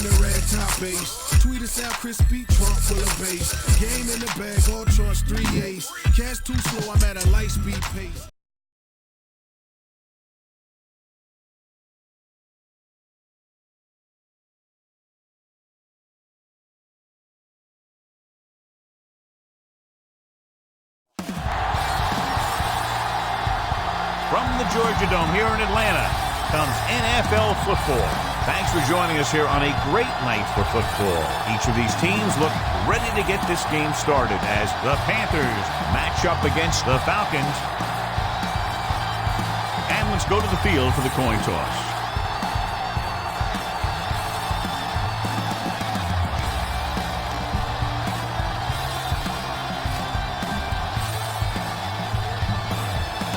the red top base. Tweet us out crispy, trunk full of bass. Game in the bag, all trust 3 ace. Cash too slow, I'm at a light speed pace. From the Georgia Dome here in Atlanta comes NFL football. Thanks for joining us here on a great night for football. Each of these teams look ready to get this game started as the Panthers match up against the Falcons. And let's go to the field for the coin toss.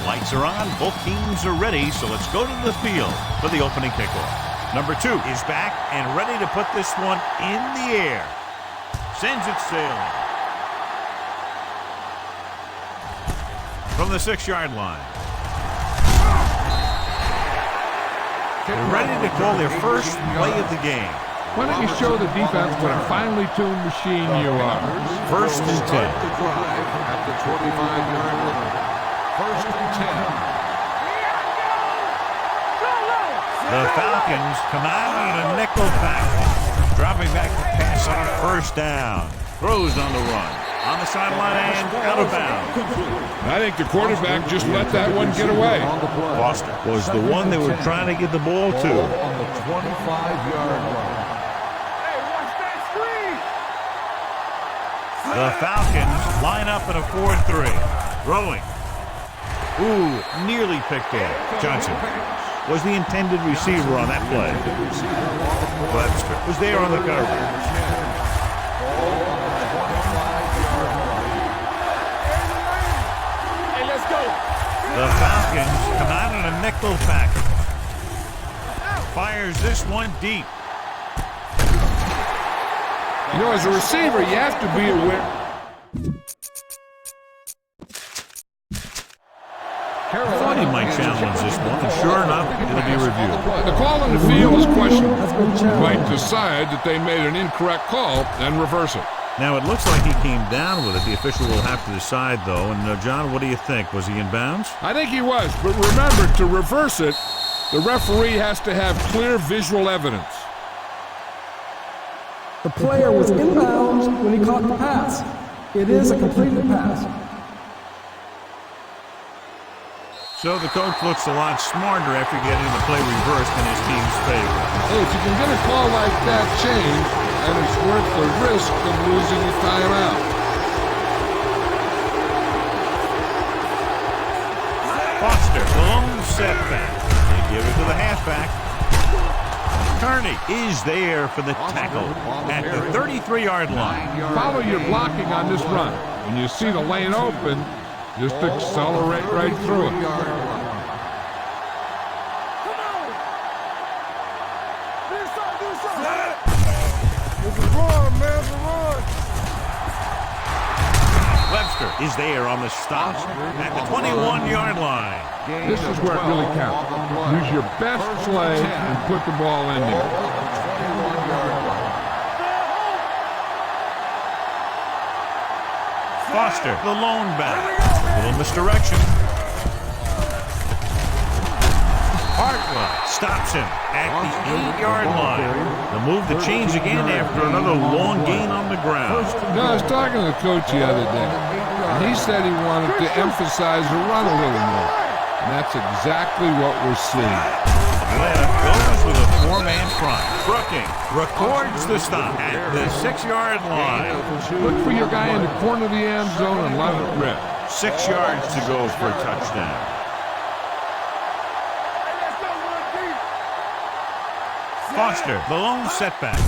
Lights are on, both teams are ready, so let's go to the field for the opening kickoff. Number 2 is back and ready to put this one in the air. Sends it sailing. From the 6-yard line. They're ready to call their first play of the game. Why don't you show the defense what a finely tuned machine you are? First and 10. At the 25-yard line. First and 10. The Falcons come out in a nickel package. Dropping back to pass on first down. Throws on the run. On the sideline and out of bounds. I think the quarterback just let that one get away. Foster was the one they were trying to get the ball to. On the 25-yard line. The Falcons line up in a 4-3. Throwing. Ooh, nearly picked off. Johnson was the intended receiver on that play. Webster was there on the coverage. Hey, let's go. The Falcons come out in a nickel package. Fires this one deep. You know, as a receiver, you have to be aware. I thought he might challenge this one, and sure enough, it'll be reviewed. The call on the field is questionable. You might decide that they made an incorrect call and reverse it. Now, it looks like he came down with it. The official will have to decide, though. And, John, what do you think? Was he in bounds? I think he was, but remember, to reverse it, the referee has to have clear visual evidence. The player was in bounds when he caught the pass. It is a completed pass. So the coach looks a lot smarter after getting the play reversed in his team's favor. Hey, if you can get a call like that changed, and it's worth the risk of losing a timeout. Foster, the lone setback. They give it to the halfback. Kearney is there for the tackle at the 33-yard line. Follow your blocking on this run. When you see the lane open, just accelerate right through it. Webster is there on the stop at the 21-yard line. This is where it really counts. Use your best play and put the ball in there. Foster, the lone back. A little misdirection. Hartwell stops him at the 8-yard line. The move to change again after another long gain on the ground. No, I was talking to the coach the other day, and he said he wanted to emphasize the run a little more. And that's exactly what we're seeing. Atlanta goes with a 4-man front. Brooking records the stop at the 6-yard line. Look for your guy in the corner of the end zone and let it rip. 6 yards to go for a touchdown. Foster, the lone setback.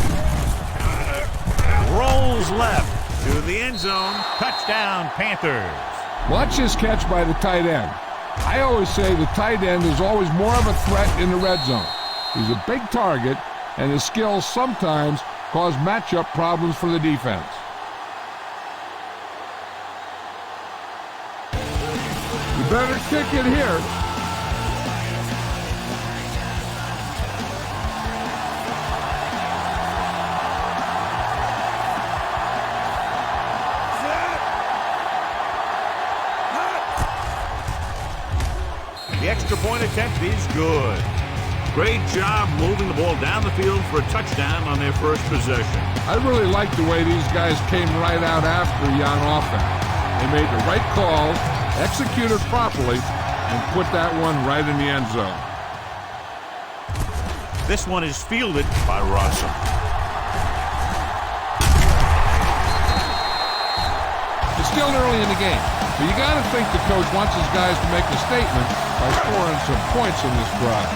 Rolls left to the end zone. Touchdown, Panthers. Watch this catch by the tight end. I always say the tight end is always more of a threat in the red zone. He's a big target, and his skills sometimes cause matchup problems for the defense. You better kick it here. The extra point attempt is good. Great job moving the ball down the field for a touchdown on their first possession. I really like the way these guys came right out after you on offense. They made the right calls, executed properly, and put that one right in the end zone. This one is fielded by Russell. It's still early in the game, but you got to think the coach wants his guys to make a statement by scoring some points in this drive.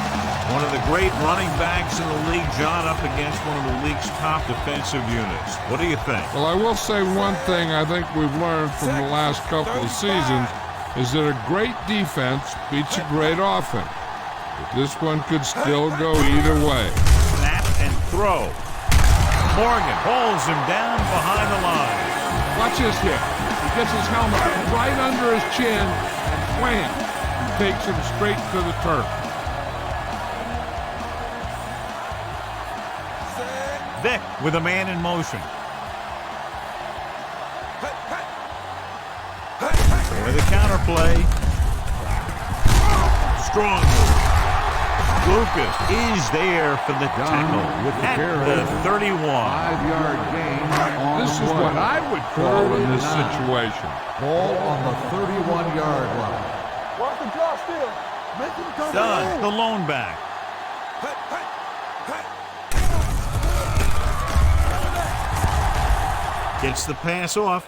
One of the great running backs in the league, John, up against one of the league's top defensive units. What do you think? Well, I will say one thing I think we've learned from the last couple of seasons is that a great defense beats a great offense. But this one could still go either way. Snap and throw. Morgan holds him down behind the line. Watch this here. He gets his helmet right under his chin and wham! He takes him straight to the turf. Vick with a man in motion. With a counter play. Strong move. Lucas is there for the tackle at the 31. 5-yard gain. This is what I would call in this situation. Ball on the 31-yard line. Watch the draw still. Make him come Dunn, the lone back. Gets the pass off.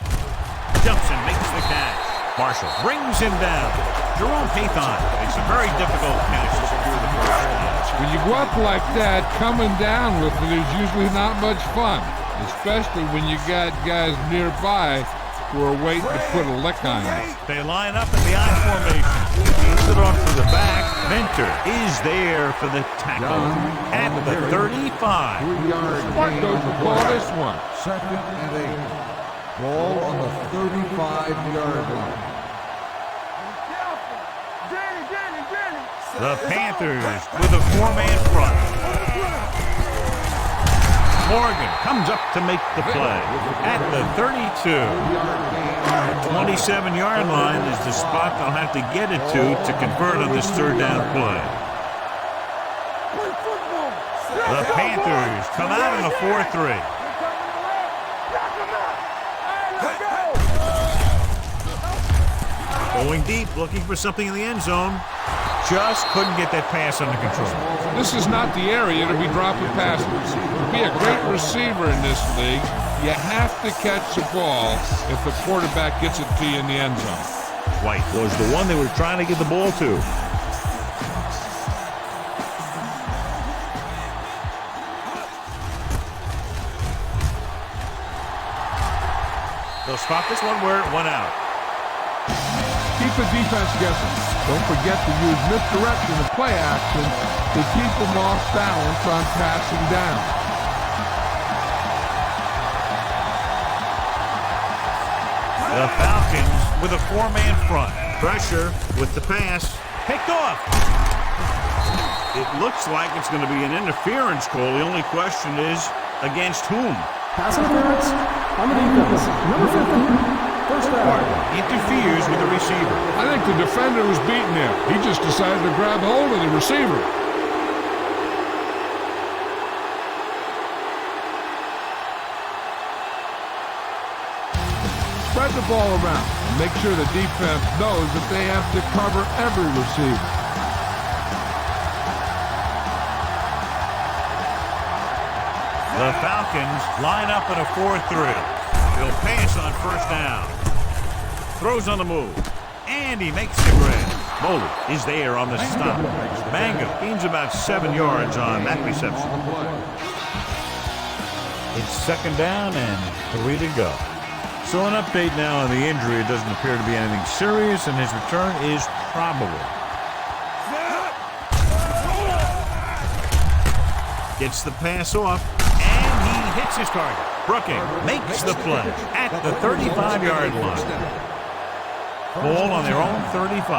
Jumps and makes the catch. Marshall brings him down. Jerome Pathon makes a very difficult catch to secure the first down. When you go up like that, coming down with it is usually not much fun, especially when you got guys nearby who are waiting to put a lick on you. They line up in the I formation. Keeps it off to the back. Mentor is there for the tackle at the 35. 3-yard Smart gain coach on the will call play. this one. 2nd and 8. Ball on the 35-yard line. The Panthers with a 4-man front. Morgan comes up to make the play at the 32. 27-yard line is the spot they'll have to get it to convert on this third down play. The Panthers come out in a 4-3. Going deep, looking for something in the end zone. Just couldn't get that pass under control. This is not the area to be dropping passes. To be a great receiver in this league, you have to catch the ball if the quarterback gets it to you in the end zone. White was the one they were trying to get the ball to. They'll spot this one where it went out. Keep the defense guessing. Don't forget to use misdirection and play action to keep them off balance on passing down. The Falcons with a 4-man front. Pressure with the pass. Picked off. It looks like it's going to be an interference call. The only question is, against whom? Pass interference on the defense. Number 50. First down. Interferes with the receiver. I think the defender was beaten there. He just decided to grab hold of the receiver. Spread the ball around and make sure the defense knows that they have to cover every receiver. The Falcons line up in a 4-3. He'll pass on first down. Throws on the move. And he makes the grab. Mobley is there on the stop. Manga gains about 7 yards on that reception. It's second down and 3 to go. So an update now on the injury. It doesn't appear to be anything serious, and his return is probable. Gets the pass off, and he hits his target. Brooking makes the play at the 35-yard line. Ball on their own 35.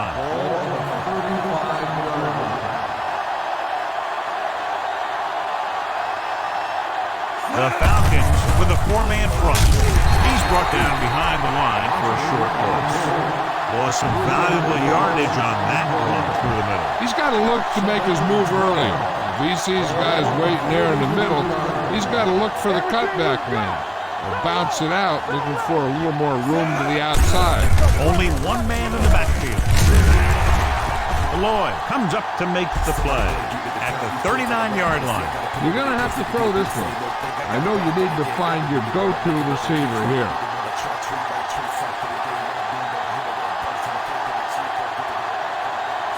The Falcons with a 4-man front. He's brought down behind the line for a short loss. Lost some valuable yardage on that one through the middle. to look to make his move earlier. If he sees guys waiting there in the middle, he's got to look for the cutback man. Or bounce it out, looking for a little more room to the outside. Only one man in the backfield. Lloyd comes up to make the play at the 39-yard line. You're going to have to throw this one. I know you need to find your go-to receiver here.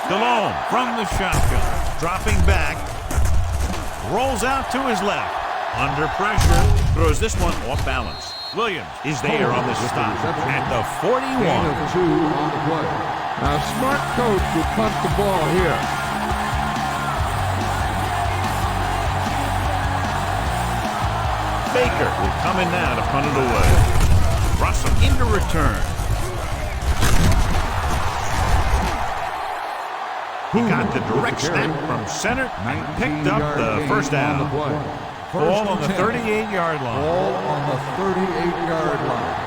Delhomme from the shotgun, dropping back, rolls out to his left. Under pressure, throws this one off balance. Williams is there on the stop at the 41. Gain of 2 on the play. Now, a smart coach will punt the ball here. Baker will come in now to punt it away. Russell into return. He got the direct snap from center and picked up the first down. Ball on the 38-yard line. Ball on the 38-yard line.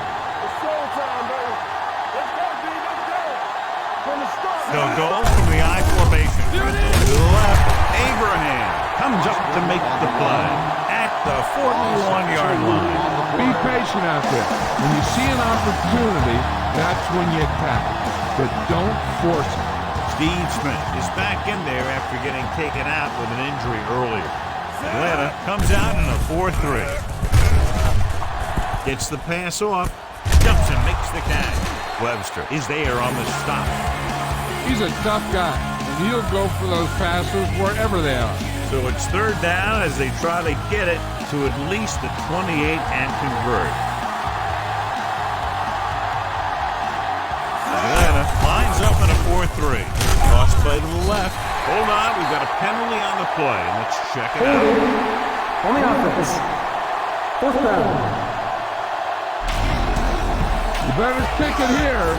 They'll go from the I formation. Left, Abraham comes up to make the play at the 41-yard line. Be patient out there. When you see an opportunity, that's when you attack. But don't force it. Steve Smith is back in there after getting taken out with an injury earlier. Atlanta comes out in a 4-3. Gets the pass off, jumps and makes the catch. Webster is there on the stop. He's a tough guy, and he'll go for those passes wherever they are. So it's third down as they try to get it to at least the 28 and convert. Atlanta lines up in a 4-3. Cross play to the left. Hold on, we've got a penalty on the play. Let's check it out. On the offense. 4th down. You better kick it here.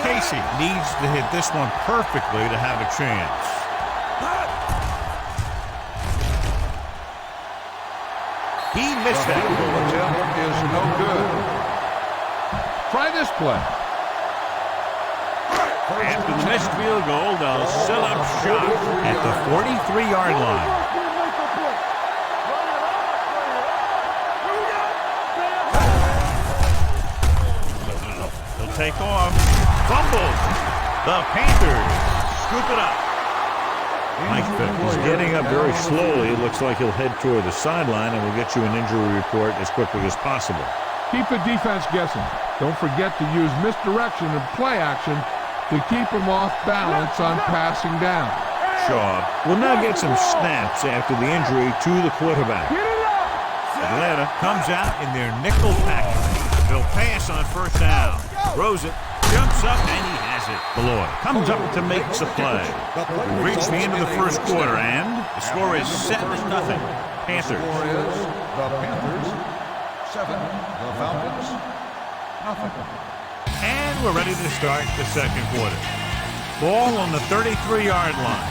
Casey needs to hit this one perfectly to have a chance. He missed that. Attempt is no good. Try this play. After the missed field goal, they'll set up shop at the 43-yard line. They'll take off. Fumbles. The Panthers scoop it up. Mike Phipps is getting up very slowly. It looks like he'll head toward the sideline, and we'll get you an injury report as quickly as possible. Keep the defense guessing. Don't forget to use misdirection and play action to keep them off balance on passing down. Shaw will now get some snaps after the injury to the quarterback. Atlanta comes out in their nickel package. They'll pass on first down. Throws it, jumps up, and he has it. Lloyd comes up to make the play. We've reached the end of the first quarter, and the score is 7-0. Panthers. The score is the Panthers 7, the Falcons nothing. And we're ready to start the second quarter. Ball on the 33-yard line.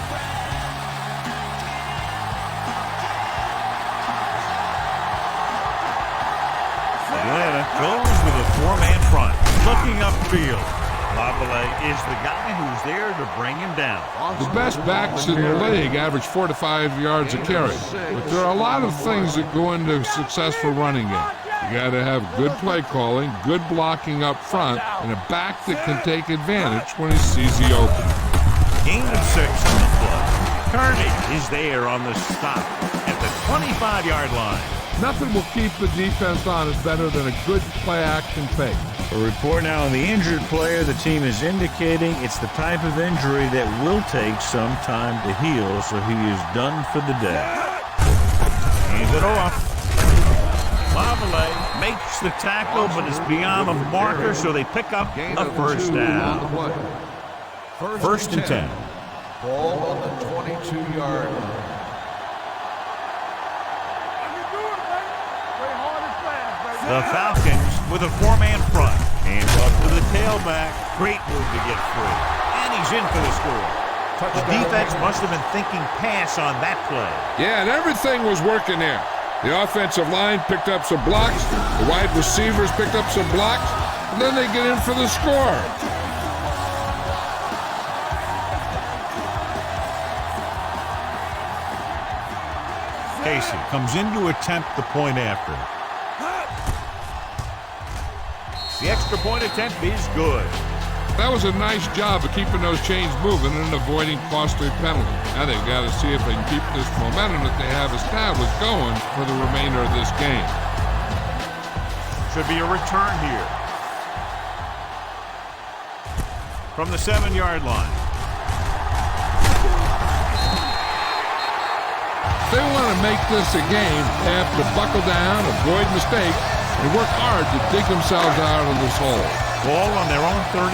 Atlanta goes with a 4-man front, looking upfield. Lavallee is the guy who's there to bring him down. The best backs in the league average 4 to 5 yards a carry. But there are a lot of things that go into a successful running game. You got to have good play calling, good blocking up front, and a back that can take advantage when he sees the opening. Gain of 6 on the play. Kearney is there on the stop at the 25-yard line. Nothing will keep the defense honest better than a good play-action fake. A report now on the injured player. The team is indicating it's the type of injury that will take some time to heal, so he is done for the day. Hands it off. Lavallee makes the tackle, but it's beyond the marker, so they pick up a first down. First and 10. Ball on the 22-yard line. The Falcons with a 4-man front. Hands off to the tailback. Great move to get free. And he's in for the score. The defense must have been thinking pass on that play. Yeah, and everything was working there. The offensive line picked up some blocks, the wide receivers picked up some blocks, and then they get in for the score. Casey comes in to attempt the point after. The extra point attempt is good. That was a nice job of keeping those chains moving and avoiding costly penalties. Now they've got to see if they can keep this momentum that they have established going for the remainder of this game. Should be a return here. From the 7-yard line. If they want to make this a game, they have to buckle down, avoid mistakes, and work hard to dig themselves out of this hole. Ball on their own 33.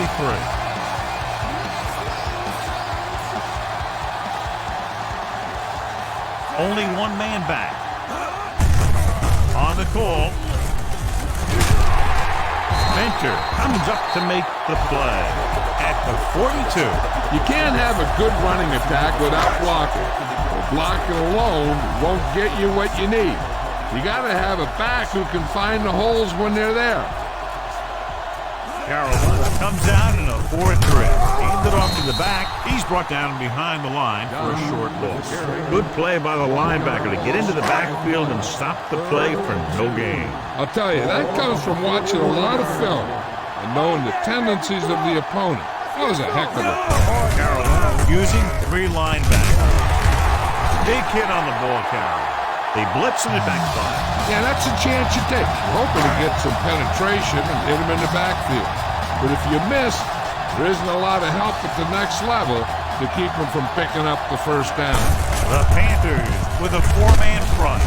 Only one man back. On the call. Mentor comes up to make the play at the 42. You can't have a good running attack without blocking. Blocking alone won't get you what you need. You got to have a back who can find the holes when they're there. Carolina comes out in a 4-3. Handed off to the back. He's brought down behind the line for a short loss. Good play by the linebacker to get into the backfield and stop the play for no gain. I'll tell you, that comes from watching a lot of film and knowing the tendencies of the opponent. That was a heck of a play. Carolina using 3 linebackers. Big hit on the ball carrier. They blitz in the backside. Yeah, that's a chance you take. You're hoping to get some penetration and hit them in the backfield. But if you miss, there isn't a lot of help at the next level to keep them from picking up the first down. The Panthers with a 4-man front.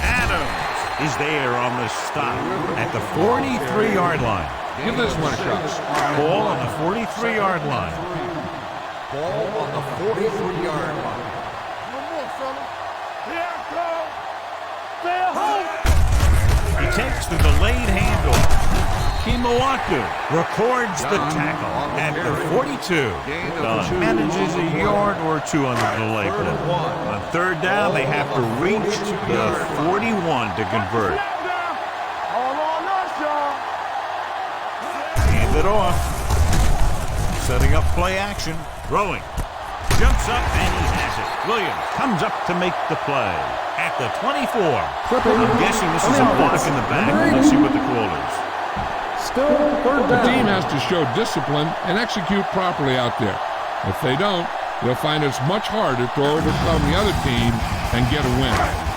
Adams is there on the stop at the 43-yard line. Give this one a shot. Ball on the 43-yard line. Ball on the 43-yard line. He takes the delayed handoff. Kimawatu records the tackle at the 42. Dunn manages a yard or two on the delay play. On 3rd down, they have to reach the 41 to convert. Hand it off. Setting up play action. Throwing. Jumps up and he has it. Williams comes up to make the play at the 24. I'm guessing this is a block in the back. Let's see what the call is. Still 3rd The down. team has to show discipline and execute properly out there. If they don't, they'll find it's much harder to overcome the other team and get a win.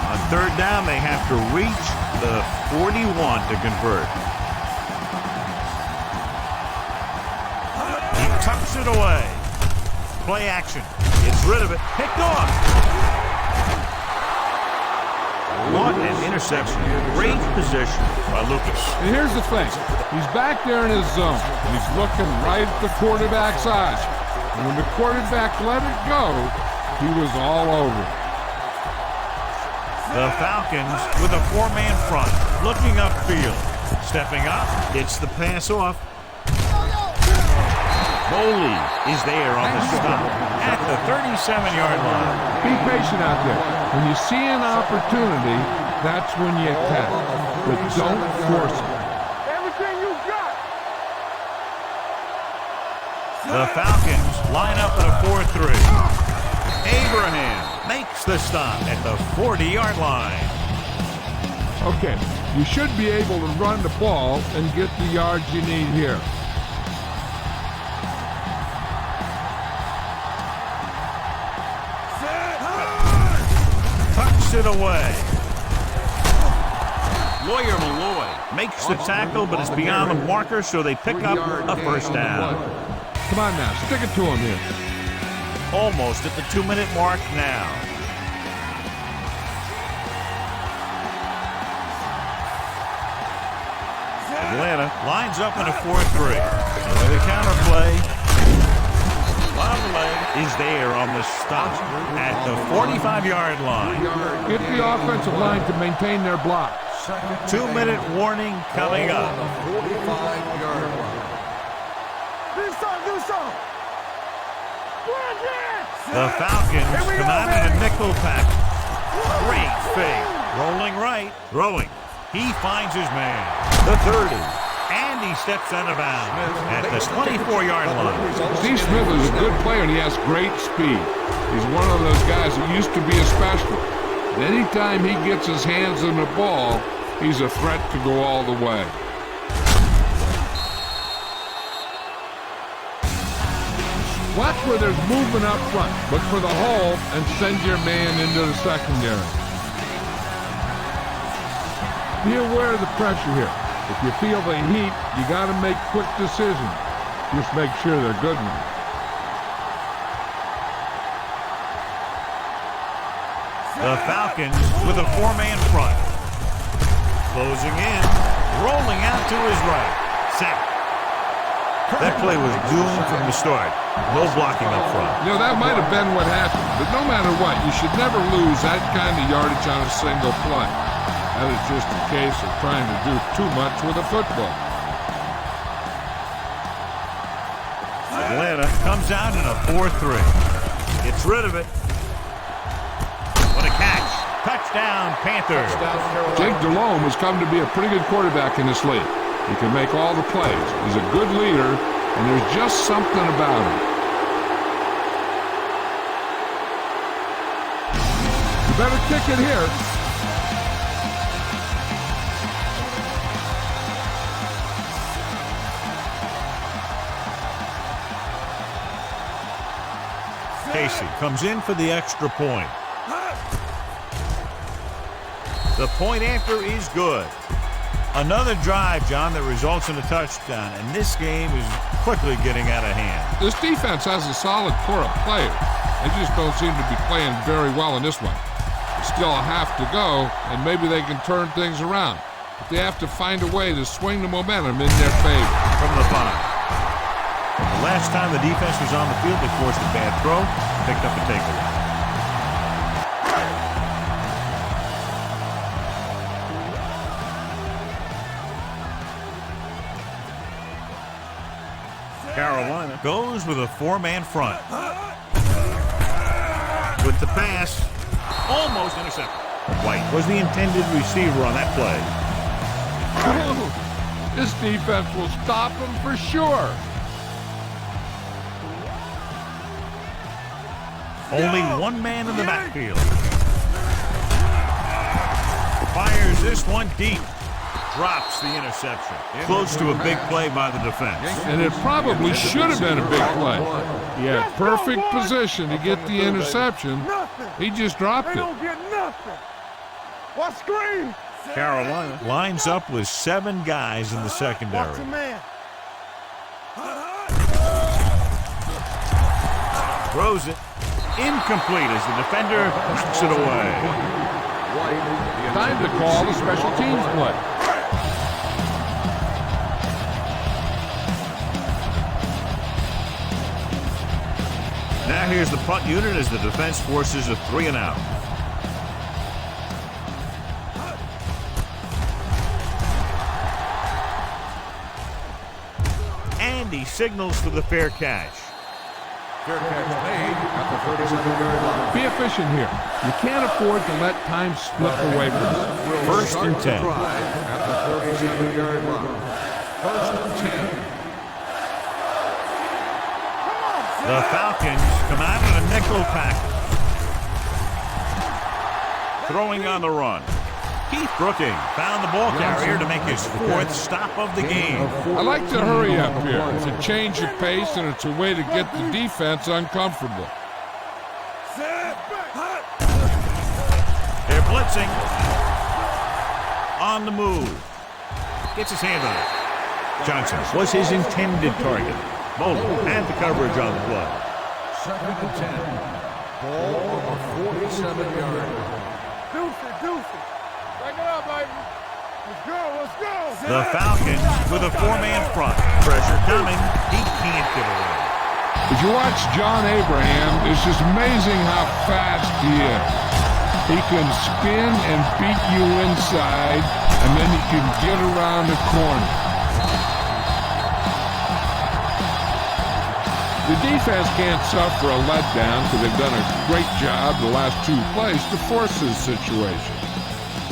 On 3rd down, they have to reach the 41 to convert. He tucks it away. Play action. Gets rid of it. Picked off. What an interception. Great position by Lucas. And here's the thing. He's back there in his zone. He's looking right at the quarterback's eyes. And when the quarterback let it go, he was all over it. The Falcons with a 4-man front. Looking upfield. Stepping up. Gets the pass off. Boley is there on the stop at the 37-yard line. Be patient out there. When you see an opportunity, that's when you attack. But don't force it. Everything you got. The Falcons line up at a 4-3. Abraham makes the stop at the 40-yard line. Okay, you should be able to run the ball and get the yards you need here. Tucks it away. Lawyer Malloy makes the tackle, but it's beyond the marker, so they pick up a first down. Come on now, stick it to him here. Almost at the 2-minute mark now. Atlanta lines up in a 4-3. With a counterplay. Lovely is there on the stop at the 45-yard line. Get the offensive line to maintain their block. 2-minute warning coming up. 45-yard line. Do something. The Falcons come out in a nickel pack. Great fake. Rolling right. right, throwing. He finds his man. The 30. And he steps out of bounds at the 24-yard line. Steve Smith is a good player, and he has great speed. He's one of those guys that used to be a specialist. And anytime he gets his hands on the ball, he's a threat to go all the way. Watch where there's movement up front. Look for the hole and send your man into the secondary. Be aware of the pressure here. If you feel the heat, you got to make quick decisions. Just make sure they're good ones. The Falcons with a 4-man front. Closing in, rolling out to his right. Sack. That play was doomed from the start. No blocking up front. You know, that might have been what happened, but no matter what, you should never lose that kind of yardage on a single play. That is just a case of trying to do too much with a football. Atlanta comes out in a 4-3. Gets rid of it. What a catch. Touchdown, Panthers. Jake Delhomme has come to be a pretty good quarterback in this league. He can make all the plays. He's a good leader, and there's just something about him. You better kick it here. Casey comes in for the extra point. The point after is good. Another drive, John, that results in a touchdown, and this game is quickly getting out of hand. This defense has a solid core of players. They just don't seem to be playing very well in this one. They still have to go, and maybe they can turn things around. But they have to find a way to swing the momentum in their favor. From the 5. The last time the defense was on the field, they forced a bad throw, picked up a takeaway. Carolina goes with a 4-man front. With the pass, almost intercepted. White was the intended receiver on that play. This defense will stop him for sure. Only one man in the backfield. Fires this one deep. Drops the interception. Close to a big play by the defense. And it probably should have been a big play. He had perfect position to get the interception. He just dropped it. They don't get nothing. What screen? Carolina lines up with 7 guys in the secondary. Watch a man. Throws it. Incomplete as the defender knocks it away. Time to call a special teams play. Now here's the punt unit as the defense forces a 3-and-out. And he signals for the fair catch. Fair catch made at the 37-yard line. Be efficient here. You can't afford to let time slip away from you. First and 10. At the 37-yard line. First and 10. The Falcons come out in a nickel package. Throwing on the run. Keith Brooking found the ball carrier to make his 4th stop of the game. I like to hurry up here. It's a change of pace, and it's a way to get the defense uncomfortable. They're blitzing. On the move. Gets his hand on it. Johnson was his intended target. Bowler had the coverage on the play. 2nd and 10. Ball on the 47-yard line. Deucey. Break it up, baby. Let's go. The Falcons with a 4-man front. Pressure coming. He can't get away. As you watch John Abraham, it's just amazing how fast he is. He can spin and beat you inside, and then he can get around the corner. The defense can't suffer a letdown because they've done a great job the last 2 plays to force this situation.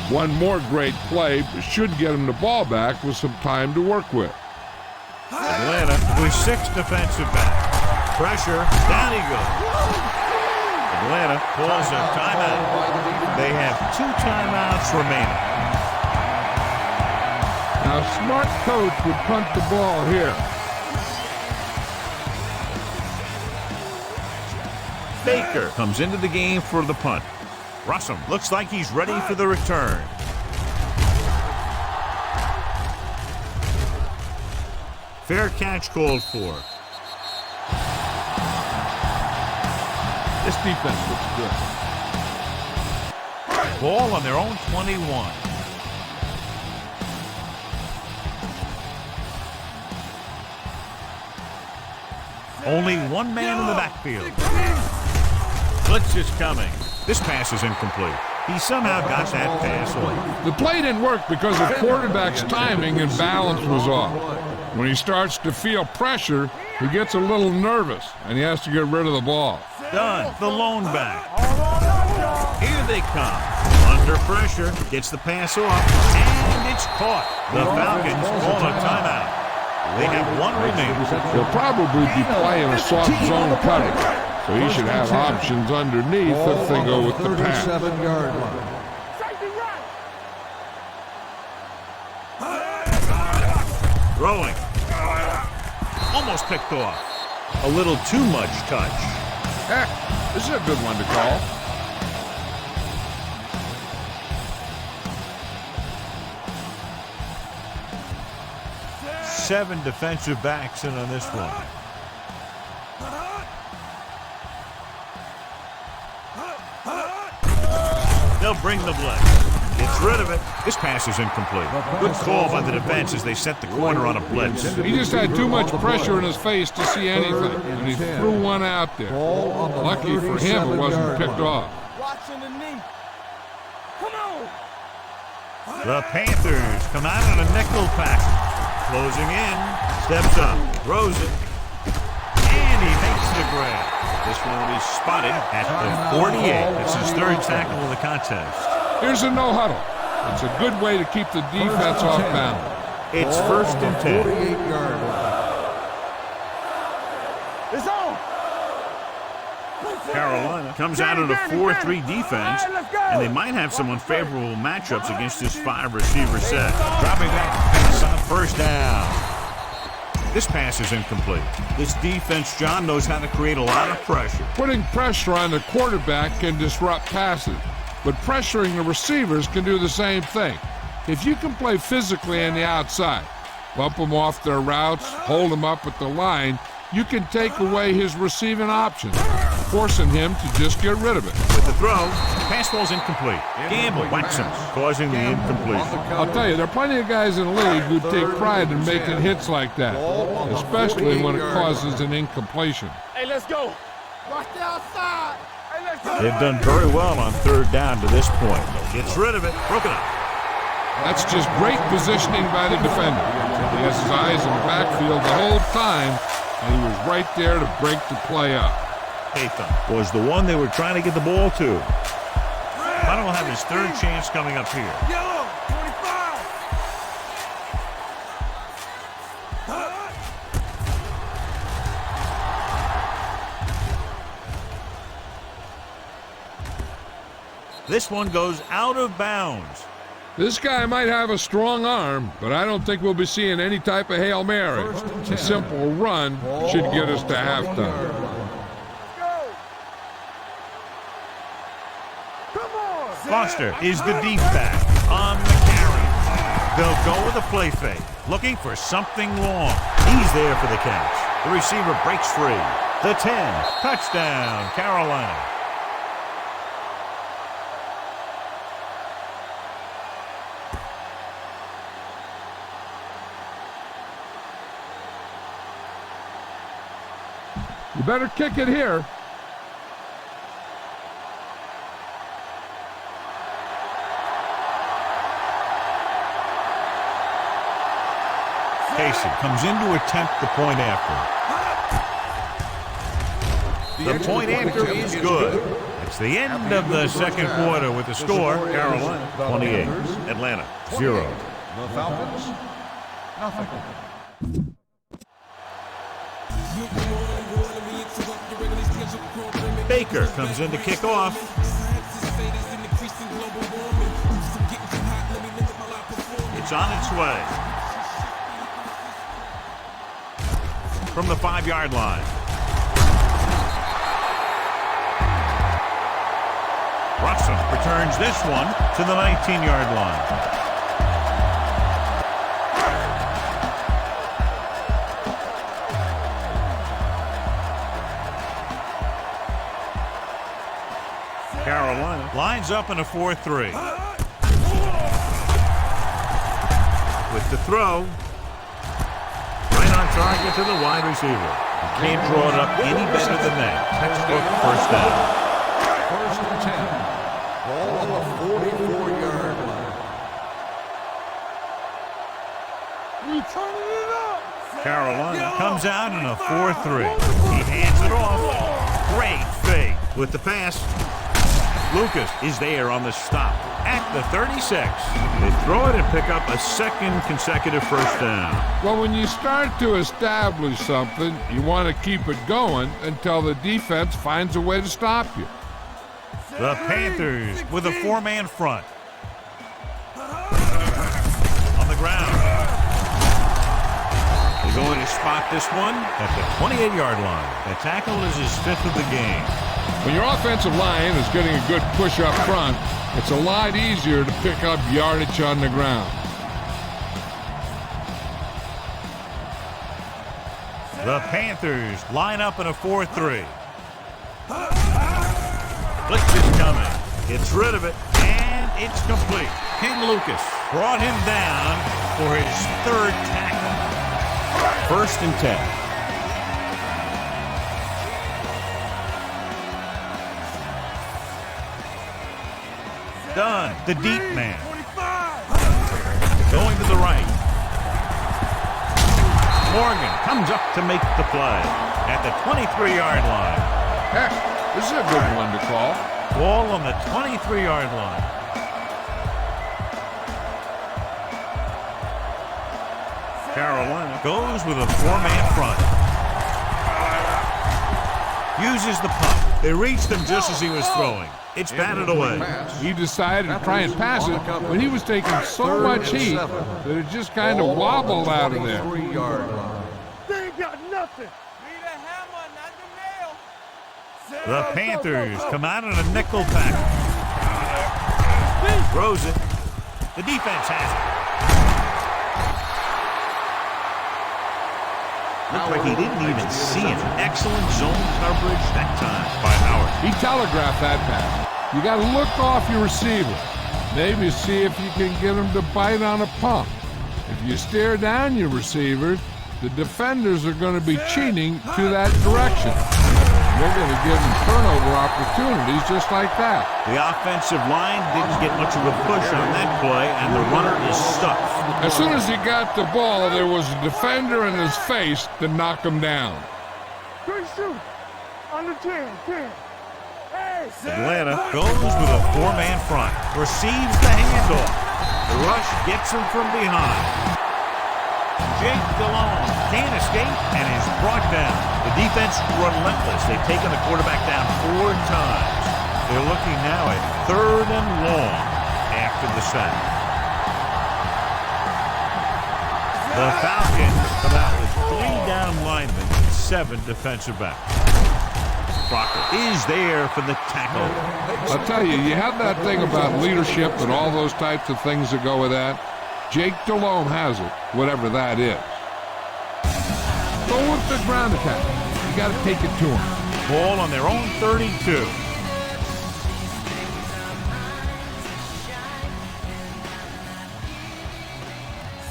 One more great play should get him the ball back with some time to work with. Atlanta with 6 defensive backs. Pressure, down he goes. Atlanta calls a timeout. They have 2 timeouts remaining. Now, a smart coach would punt the ball here. Baker comes into the game for the punt. Russell looks like he's ready for the return. Fair catch called for. This defense looks good. Ball on their own 21. Only one man in the backfield. Blitz is coming. This pass is incomplete. He somehow got that pass off. The play didn't work because the quarterback's timing and balance was off. When he starts to feel pressure, he gets a little nervous, and he has to get rid of the ball. Done. The lone back. Here they come. Under pressure. Gets the pass off. And it's caught. The Falcons call a timeout. They have 1 remaining. He'll probably be playing a soft zone coverage, so he should have options underneath if they go with the pass. 37-yard line. Throwing. Almost picked off. A little too much touch. Heck, this is a good one to call. Seven defensive backs in on this one. They'll bring the blitz. Gets rid of it. This pass is incomplete. Good call by the defense as they set the corner on a blitz. He just had too much pressure in his face to see anything, and he threw one out there. Lucky for him, it wasn't picked off. Watching the knee. Come on. The Panthers come out on a nickel pack. Closing in. Steps up. Throws it. And he makes the grab. This one is spotted at the 48. It's his 3rd tackle of the contest. Here's a no-huddle. It's a good way to keep the defense off balance. It's 1st and 10. 48-yard line. It's on. Carolina comes out in a 4-3 defense, and they might have some unfavorable matchups against this 5-receiver set. Dropping that pass on 1st down. This pass is incomplete. This defense, John, knows how to create a lot of pressure. Putting pressure on the quarterback can disrupt passes, but pressuring the receivers can do the same thing. If you can play physically on the outside, bump them off their routes, hold them up at the line, you can take away his receiving options, forcing him to just get rid of it. With the throw, pass ball's incomplete. Gamble whacks him, causing the incompletion. I'll tell you, there are plenty of guys in the league who take pride in making hits like that, especially when it causes an incompletion. Hey, let's go. Watch the outside. Hey, let's go. They've done very well on 3rd down to this point. Gets rid of it, broken up. That's just great positioning by the defender. He has his eyes in the backfield the whole time, and he was right there to break the play up. Hatham was the one they were trying to get the ball to. Huddle will have his 3rd chance coming up here. Yellow, 25. This one goes out of bounds. This guy might have a strong arm, but I don't think we'll be seeing any type of Hail Mary. A simple run should get us to halftime. Foster is the deep back on the carry. They'll go with a play fake, looking for something long. He's there for the catch. The receiver breaks free. The 10, touchdown, Carolina. You better kick it here. Casey comes in to attempt the point after. The point after is good. It's the end of the second quarter with the score, Carolina 28, Atlanta 0. The Falcons, nothing. Baker comes in to kick off. It's on its way. From the 5-yard line. Russell returns this one to the 19-yard line. Carolina lines up in a 4-3. With the throw. Right on target to the wide receiver. Can't draw it up any better than that. Textbook first down. 1st and 10. Ball on the 44-yard line. We turning it up. Carolina comes out in a 4-3. He hands it off. Great fake with the pass. Lucas is there on the stop at the 36. They throw it and pick up a second consecutive first down. Well, when you start to establish something, you want to keep it going until the defense finds a way to stop you. The Panthers with a 4-man front. On the ground. They're going to spot this one at the 28-yard line. The tackle is his 5th of the game. When your offensive line is getting a good push up front, it's a lot easier to pick up yardage on the ground. The Panthers line up in a 4-3. Blitz is coming. Gets rid of it, and it's complete. King Lucas brought him down for his 3rd tackle. 1st and 10. Dunn, the deep man. Going to the right. Morgan comes up to make the play at the 23-yard line. Heck, this is a good one to call. Ball on the 23-yard line. Carolina goes with a 4-man front. Uses the pump. They reached him just as he was throwing. It's batted away. He decided to try and pass it, but he was taking so much heat that it just kind of wobbled out of there. 3-yard line. They ain't got nothing. The Panthers come out in a nickel pack. Throws it. The defense has it. Looked like he didn't even see it. Excellent zone coverage that time by Howard. He telegraphed that pass. You got to look off your receiver. Maybe see if you can get him to bite on a pump. If you stare down your receivers, the defenders are going to be cheating to that direction. They're going to give them turnover opportunities just like that. The offensive line didn't get much of a push on that play, and the runner is stuck. As soon as he got the ball, there was a defender in his face to knock him down. Good shoot. Under 10. Hey, Atlanta goes with a 4-man front. Receives the handoff. The rush gets him from behind. Jake Delhomme can't escape and is brought down. The defense relentless. They've taken the quarterback down 4 times. They're looking now at 3rd and long after the sack. The Falcons come out with 3 down linemen and 7 defensive backs. Crocker is there for the tackle. I'll tell you, you have that thing about leadership and all those types of things that go with that. Jake Delhomme has it, whatever that is. Go with the ground attack. You got to take it to him. Ball on their own 32.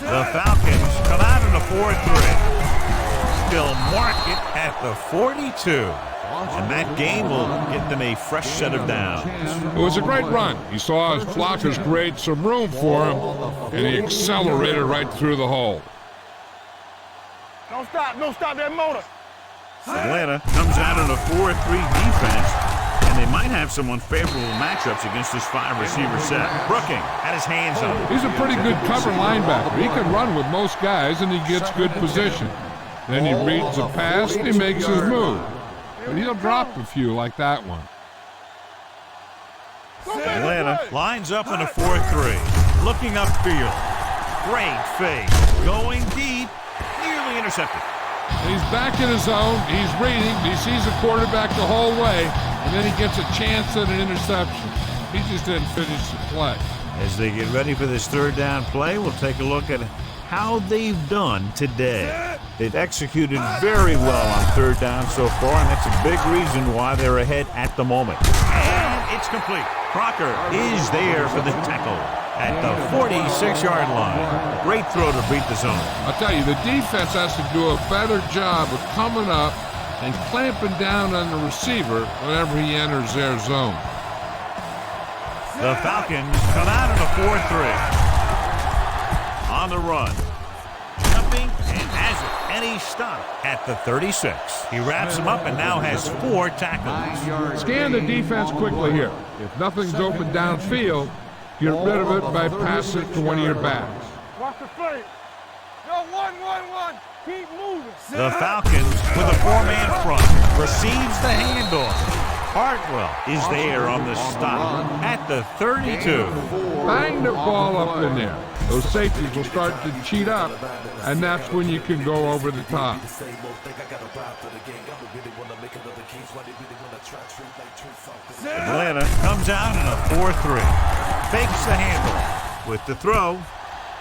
The Falcons come out in a 4-3. Still mark it at the 42. And that game will get them a fresh set of downs. It was a great run. He saw his blockers create some room for him, and he accelerated right through the hole. Don't stop that motor. Atlanta comes out in a 4-3 defense, and And they might have some unfavorable matchups against this 5-receiver set. Brooking had his hands on it. He's a pretty good cover linebacker. He can run with most guys, and he gets good position. Then he reads a pass, and he makes his move. But he'll drop a few like that one. Atlanta lines up in a 4-3. Looking upfield. Great fake. Going deep. Nearly intercepted. He's back in his zone. He's reading. He sees the quarterback the whole way, and then he gets a chance at an interception. He just didn't finish the play. As they get ready for this third down play, we'll take a look at how they've done today. They've executed very well on third down so far, and that's a big reason why they're ahead at the moment. And it's complete. Crocker is there for the tackle at the 46-yard line. Great throw to beat the zone. I'll tell you, the defense has to do a better job of coming up and clamping down on the receiver whenever he enters their zone. The Falcons come out in a 4-3. On the run. Jumping and has it. And he stopped at the 36. He wraps him up and now has 4 tackles. Scan the defense quickly here. If nothing's open downfield, get rid of it by passing it to one of your backs. Watch the fake. No, 1-1-1. Keep moving. The Falcons with a 4-man front. Receives the handoff. Hartwell is there on the stop at the 32. Bang the ball up in there. Those safeties will start to cheat up, and that's when you can go over the top. Atlanta comes out in a 4-3. Fakes the handle with the throw,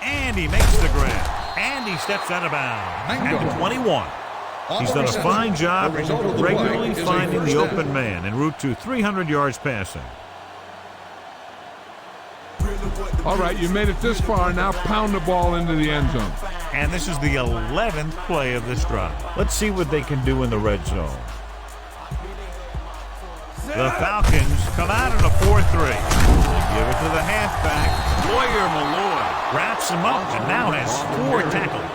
and he makes the grab. And he steps out of bounds at the 21. He's done a fine job regularly finding the open man en route to 300 yards passing. All right, you made it this far. Now pound the ball into the end zone. And this is the 11th play of this drive. Let's see what they can do in the red zone. The Falcons come out in a 4-3. Give it to the halfback. Lawyer Malloy wraps him up and now has 4 tackles.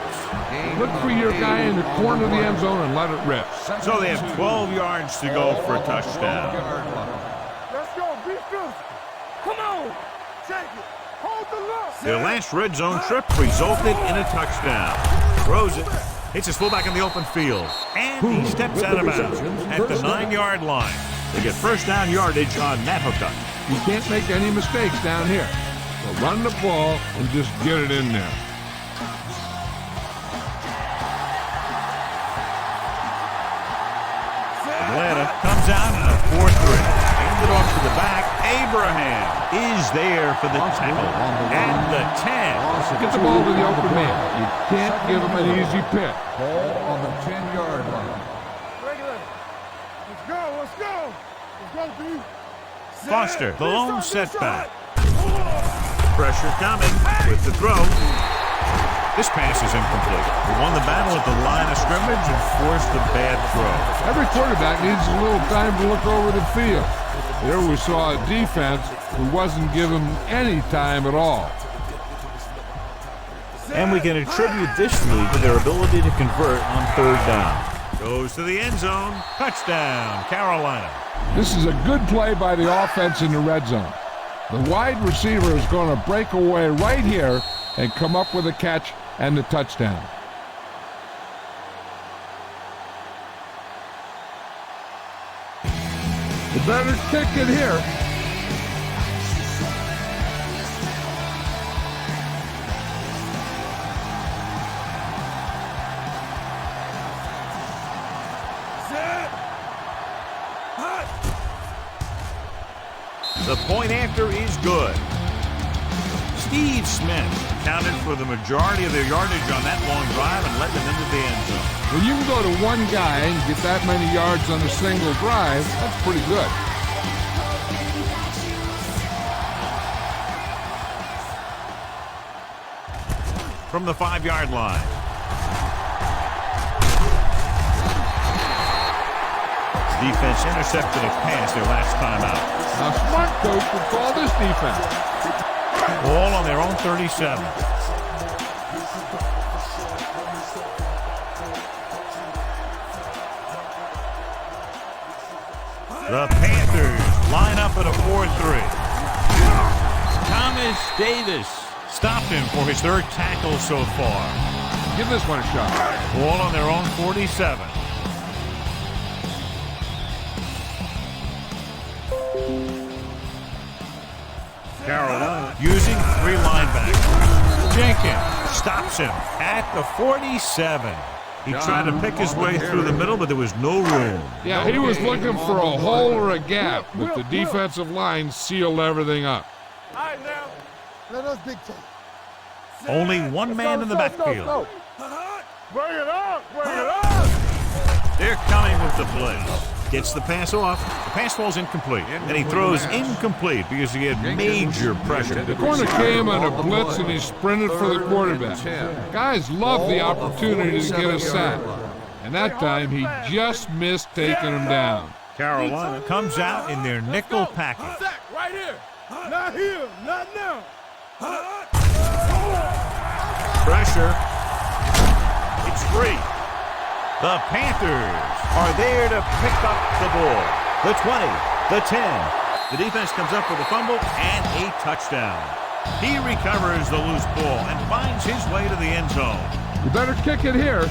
Look for your guy in the corner of the end zone and let it rip. So they have 12 yards to go for a touchdown. Let's go. Be physical. Come on. Take it. Hold the look. Their last red zone trip resulted in a touchdown. Throws it. Hits his fullback in the open field. And he steps out of bounds at the 9-yard line. They get first down yardage on that hookup. You can't make any mistakes down here. So run the ball and just get it in there. Atlanta comes out in a 4-3. Handed off to the back. Abraham is there for the tackle at the 10. Get the ball to the open man. You can't give him an easy pick. Ball on the 10-yard line. Regular. Let's go. Let's go. Let's go, B. Foster, the lone setback. Pressure coming with the throw. This pass is incomplete. He won the battle at the line of scrimmage and forced a bad throw. Every quarterback needs a little time to look over the field. Here we saw a defense who wasn't given any time at all. And we can attribute this lead to their ability to convert on third down. Goes to the end zone. Touchdown, Carolina. This is a good play by the offense in the red zone. The wide receiver is going to break away right here and come up with a catch and the touchdown. You better kick it here. The point after is good. Steve Smith accounted for the majority of their yardage on that long drive and led them into the end zone. When you can go to one guy and get that many yards on a single drive, that's pretty good. From the 5-yard line. Defense intercepted a pass their last time out. Now, smart coach would call this defense. Ball on their own 37. The Panthers line up at a 4-3. Thomas Davis stopped him for his third tackle so far. Give this one a shot. Ball on their own 47. Carolina using 3 linebackers. Jenkins stops him at the 47. He tried to pick his way through the middle, but there was no room. Yeah, he was looking for a hole or a gap, but the defensive line sealed everything up. All right, now. Let us dictate. Only one man in the backfield. Bring it up! Bring it up! They're coming with the blitz. Gets the pass off. The pass falls incomplete. And he throws incomplete because he had major pressure. The corner came on a blitz and he sprinted for the quarterback. Guys love the opportunity to get a sack. And that time he just missed taking him down. Carolina comes out in their nickel package. Sack right here. Not here. Not now. Pressure. It's 3. The Panthers are there to pick up the ball. The 20, the 10. The defense comes up with a fumble and a touchdown. He recovers the loose ball and finds his way to the end zone. You better kick it here.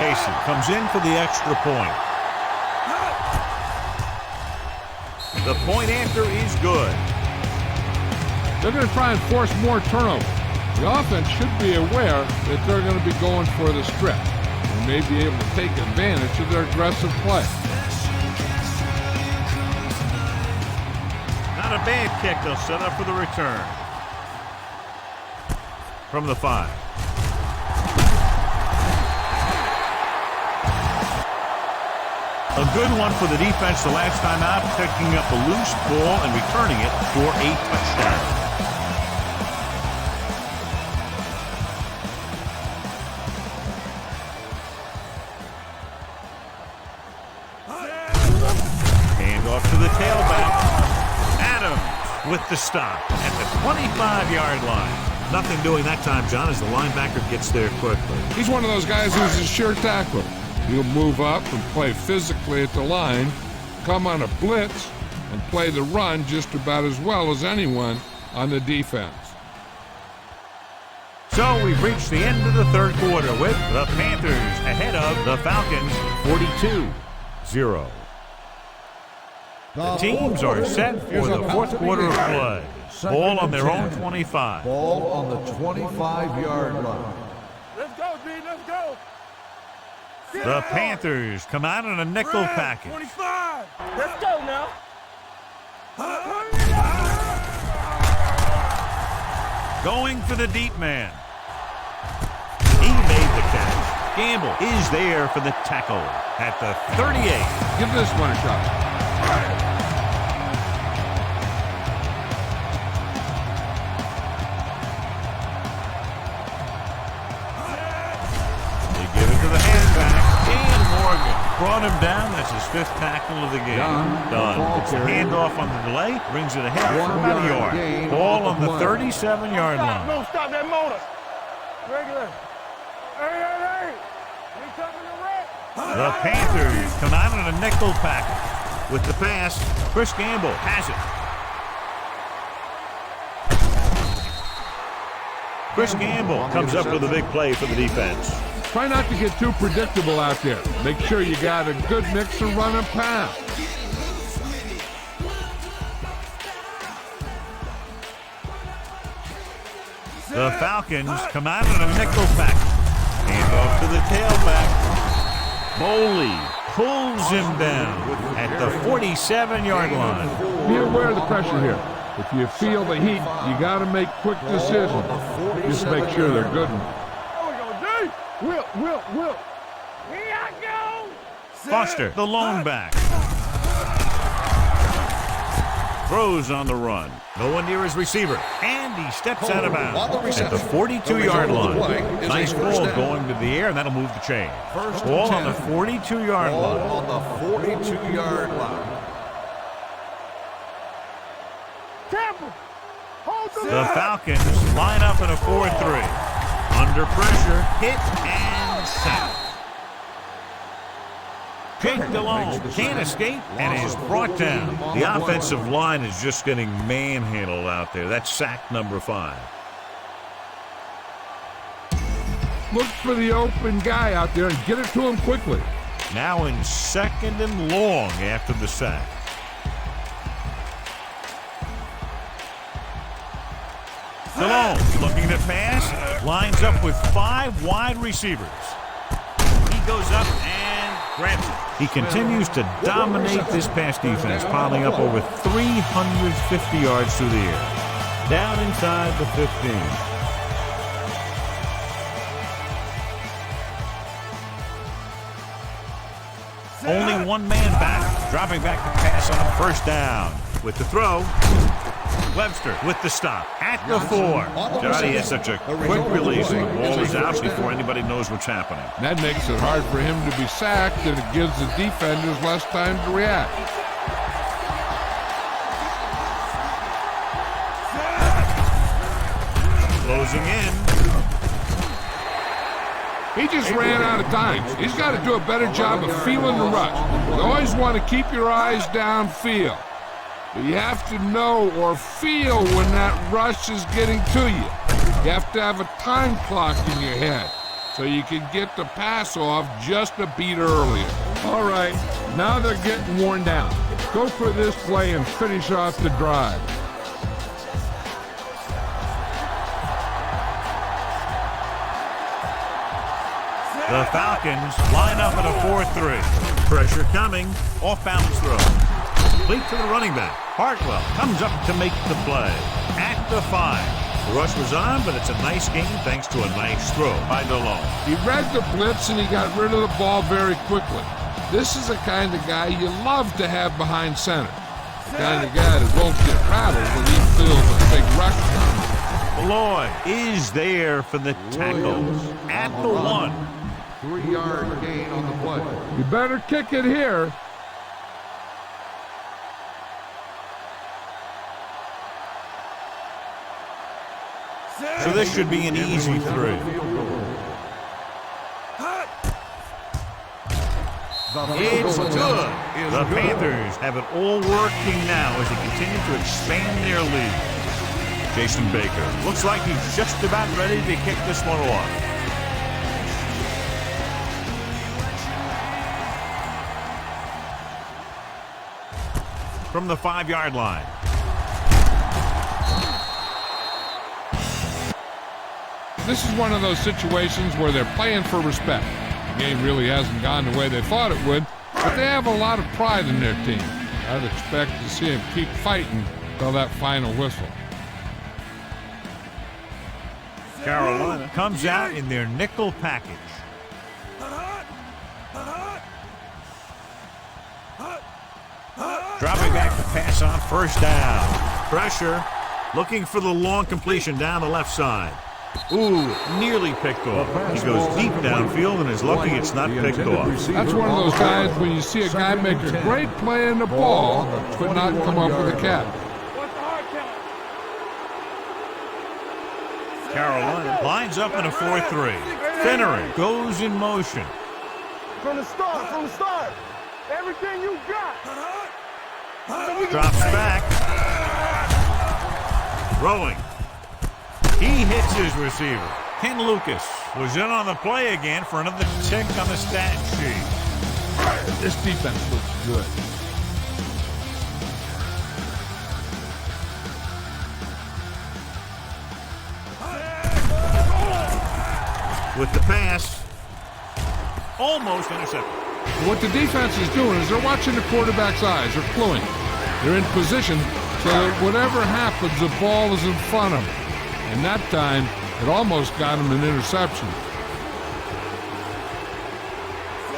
Casey comes in for the extra point. The point after is good. They're going to try and force more turnovers. The offense should be aware that they're going to be going for the stretch and may be able to take advantage of their aggressive play. Not a bad kick. They'll set up for the return. From the 5. A good one for the defense the last time out, picking up a loose ball and returning it for a touchdown. Hand off to the tailback. Adams with the stop at the 25-yard line. Nothing doing that time, John, as the linebacker gets there quickly. He's one of those guys who's a sure tackler. He'll move up and play physically at the line, come on a blitz, and play the run just about as well as anyone on the defense. So we've reached the end of the third quarter with the Panthers ahead of the Falcons 42-0. The teams are set for the fourth quarter of play. Ball on their own 25. Ball on the 25-yard line. Let's go, D. Let's go. The Panthers come out in a nickel package. 25. Let's go now. Going for the deep man. He made the catch. Gamble is there for the tackle at the 38. Give this one a shot. Brought him down. That's his 5th tackle of the game. Done. It's a handoff on the delay. Brings it ahead for about a yard. Ball on the 37-yard line. No, stop that motor. Regular. Hey. We coming to wreck. The Panthers come out in a nickel package. With the pass, Chris Gamble has it. Chris Gamble comes up with a big play for the defense. Try not to get too predictable out there. Make sure you got a good mix of run and pass. The Falcons come out in a nickel package. Hand off to the tailback. Boley pulls him down at the 47-yard line. Be aware of the pressure here. If you feel the heat, you got to make quick decisions. Just make sure they're good ones. Will. Here I go. Foster, the lone back. Throws on the run. No one near his receiver. And he steps out of bounds at the 42-yard line. Nice ball going to the air, and that'll move the chain. Ball on the 42-yard line. On the 42-yard line. Tampa. Hold The Falcons line up in a 4-3. Under pressure, hit and sack. Jake DeLong can't escape and is brought down. The offensive line is just getting manhandled out there. That's sack number 5. Look for the open guy out there and get it to him quickly. Now in 2nd and long after the sack. DeLong looking to pass, lines up with 5 wide receivers. He goes up and grabs it. He continues to dominate this pass defense, piling up over 350 yards through the air. Down inside the 15. Only one man back, dropping back to pass on 1st down. With the throw, Webster with the stop at the 4. Johnny has such a quick release, and the ball is out before anybody knows what's happening. That makes it hard for him to be sacked, and it gives the defenders less time to react. Closing in. He just ran out of time. He's got to do a better job of feeling the rush. You always want to keep your eyes downfield. But you have to know or feel when that rush is getting to you. You have to have a time clock in your head so you can get the pass off just a beat earlier. All right, now they're getting worn down. Go for this play and finish off the drive. The Falcons line up in a 4-3. Pressure coming, off-balance throw. Complete to the running back. Hartwell comes up to make the play. At the 5. The rush was on, but it's a nice game thanks to a nice throw by DeLong. He read the blitz and he got rid of the ball very quickly. This is the kind of guy you love to have behind center. The kind of guy that won't get rattled when he feels a big rush coming. Lloyd is there for the tackle. At the 1. 3-yard gain on the play. You better kick it here. So this should be an easy 3. It's good. The Panthers have it all working now as they continue to expand their lead. Jason Baker looks like he's just about ready to kick this one off. From the 5-yard line. This is one of those situations where they're playing for respect. The game really hasn't gone the way they thought it would, but they have a lot of pride in their team. I'd expect to see them keep fighting till that final whistle. Carolina comes out in their nickel package. Dropping back to pass on 1st down. Pressure, looking for the long completion down the left side. Ooh, nearly picked off. He goes deep downfield and is lucky it's not picked off. That's one of those times when you see a guy make a great play in the ball, but not come up with a catch. Carolina lines up in a 4-3. Finneran goes in motion. From the start. Everything you got. Drops back. Throwing. He hits his receiver. Ken Lucas was in on the play again for another tick on the stat sheet. This defense looks good. With the pass, almost intercepted. What the defense is doing is they're watching the quarterback's eyes. They're cluing. They're in position so that whatever happens, the ball is in front of them. And that time, it almost got him an interception.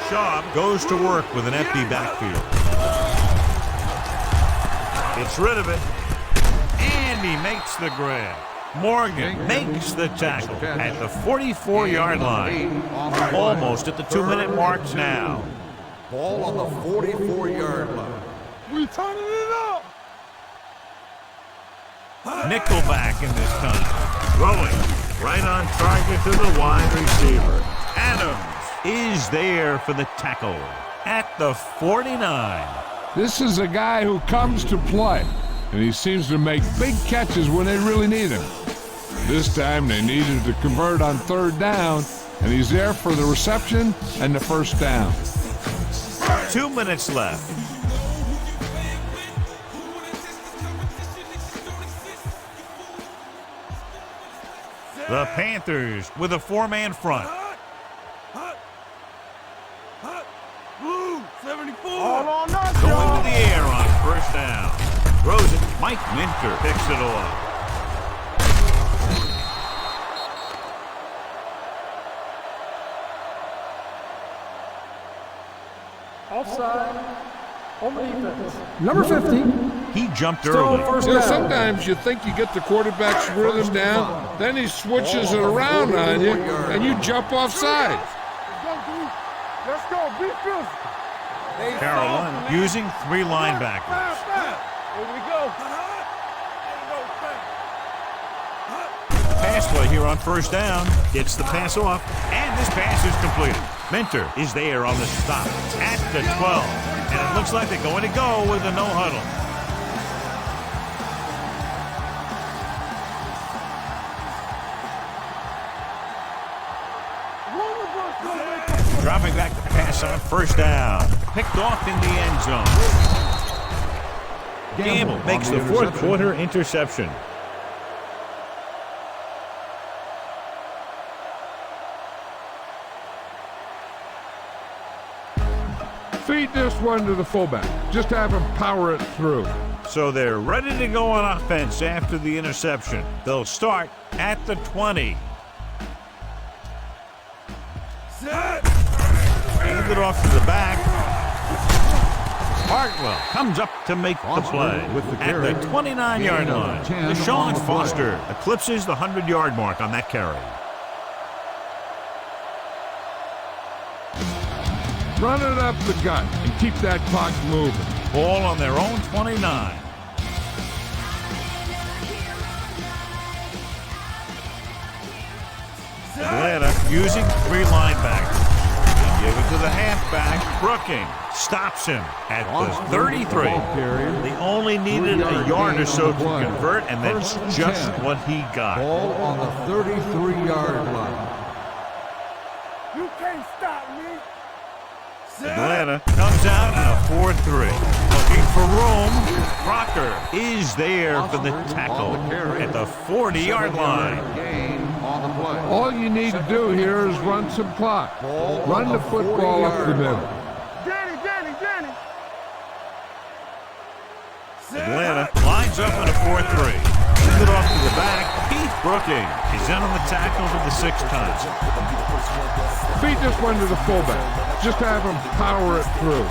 Schaub goes to work with an empty backfield. Gets rid of it. And he makes the grab. Morgan makes the tackle at the 44-yard line. Almost at the 2-minute mark now. Ball on the 44-yard line. We turning it up. Nickelback in this time. Throwing right on target to the wide receiver. Adams is there for the tackle at the 49. This is a guy who comes to play, and he seems to make big catches when they really need him. This time they needed to convert on third down, and he's there for the reception and the first down. 2 minutes left. The Panthers with a four-man front. Blue, 74. Going to the air on first down. Throws it. Mike Minter picks it off. Offside. Home defense. Number 50. He jumped Still early. first You know, down. sometimes you think you get the quarterback's rhythm down, then he switches it around on you, and you jump off sides. Let's go. Be physical. Carolina using three linebackers. Here we go. Pass play here on first down. Gets the pass off, and this pass is completed. Minter is there on the stop at the 12. And it looks like they're going to go with a no-huddle. Dropping back the pass on first down. Picked off in the end zone. Gamble makes the fourth quarter interception. Feed this one to the fullback. Just have him power it through. So they're ready to go on offense after the interception. They'll start at the 20. Hand it off to the back. Hartwell comes up to make the play at the 29-yard line. Deshaun Foster eclipses the 100-yard mark on that carry. Run it up the gut and keep that clock moving. Ball on their own 29. Atlanta using three linebackers. They give it to the halfback. Brooking stops him at the 33. They only needed a yard or so to convert, and that's just what he got. Ball on the 33-yard line. You can't stop me. Atlanta comes out in a 4-3. Looking for room. Crocker is there for the tackle at the 40-yard line. Gain on the play. All you need to do here is run some clock. Run the football up the middle. Danny. Atlanta lines up in a 4-3. Send it off to the back. Keith Brooking is in on the tackle for the sixth time. Feed this one to the fullback. Just have him power it through.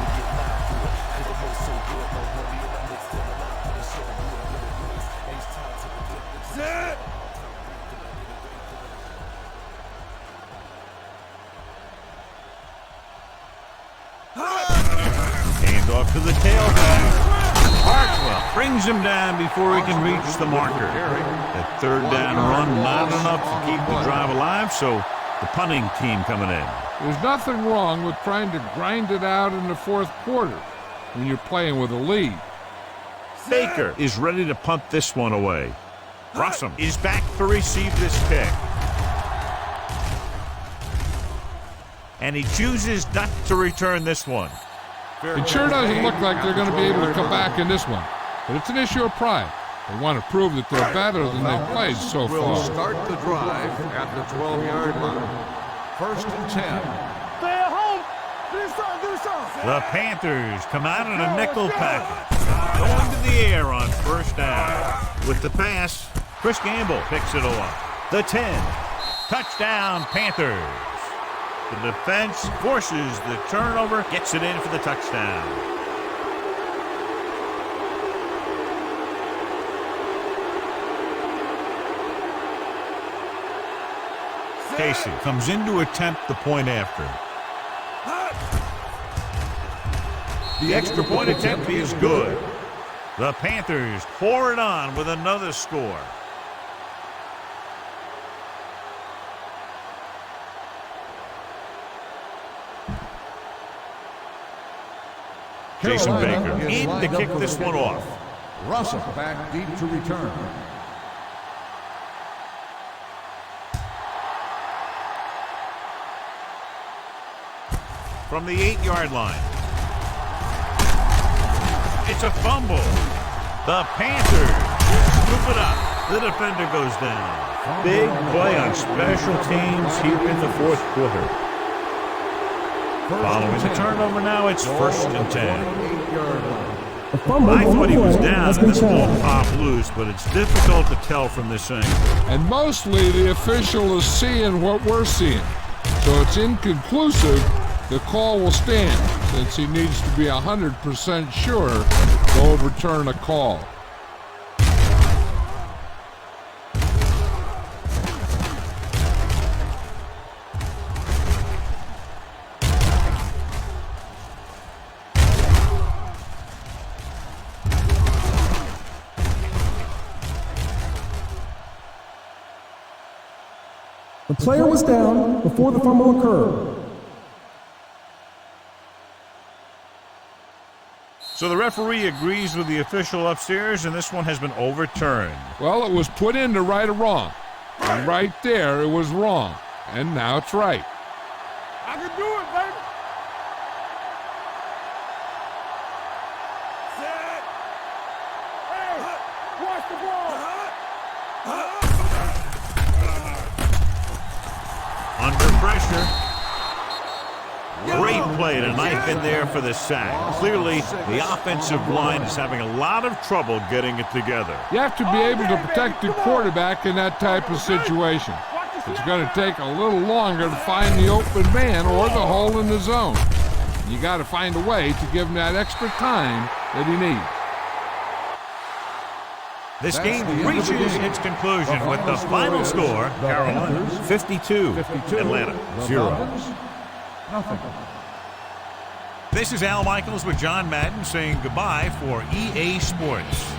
Hand off to the tailback. Hartwell brings him down before he can reach the marker. That third down run not enough to keep the drive alive, so the punting team coming in. There's nothing wrong with trying to grind it out in the fourth quarter when you're playing with a lead. Baker is ready to punt this one away. Russum is back to receive this kick. And he chooses not to return this one. It sure doesn't look like they're going to be able to come back in this one. But it's an issue of pride. They want to prove that they're better than they've played so Will far. start the drive at the 12-yard line. First and 10. Stay at home. Do something. The Panthers come out in a nickel package. Going to the air on first down. With the pass, Chris Gamble picks it off. The 10. Touchdown, Panthers. The defense forces the turnover, gets it in for the touchdown. Casey comes in to attempt the point after. The extra point attempt is good. The Panthers pour it on with another score. Jason Carolina Baker is in to lined kick up for this the one kickoff. off. Russell back deep to return. From the 8-yard line. It's a fumble. The Panthers scoop it up. The defender goes down. Big play on special teams here in the fourth quarter. Following the turnover now, it's 1st and 10. The fumble I on thought the he was play down has and been this ball challenged. popped loose, but it's difficult to tell from this angle. And mostly the official is seeing what we're seeing. So it's inconclusive. The call will stand since he needs to be 100% sure to overturn a call. The player was down before the fumble occurred. So the referee agrees with the official upstairs, and this one has been overturned. Well, it was put in to right a wrong. And right there, it was wrong. And now it's right. I can do it, baby. Set. Hey, watch the ball. Under pressure. Great play to knife in there for the sack. Clearly, the offensive line is having a lot of trouble getting it together. You have to be able to protect the quarterback in that type of situation. It's going to take a little longer to find the open man or the hole in the zone. You got to find a way to give him that extra time that he needs. This game reaches its conclusion with the final score, Carolina 52, Atlanta 0. Nothing. This is Al Michaels with John Madden saying goodbye for EA Sports.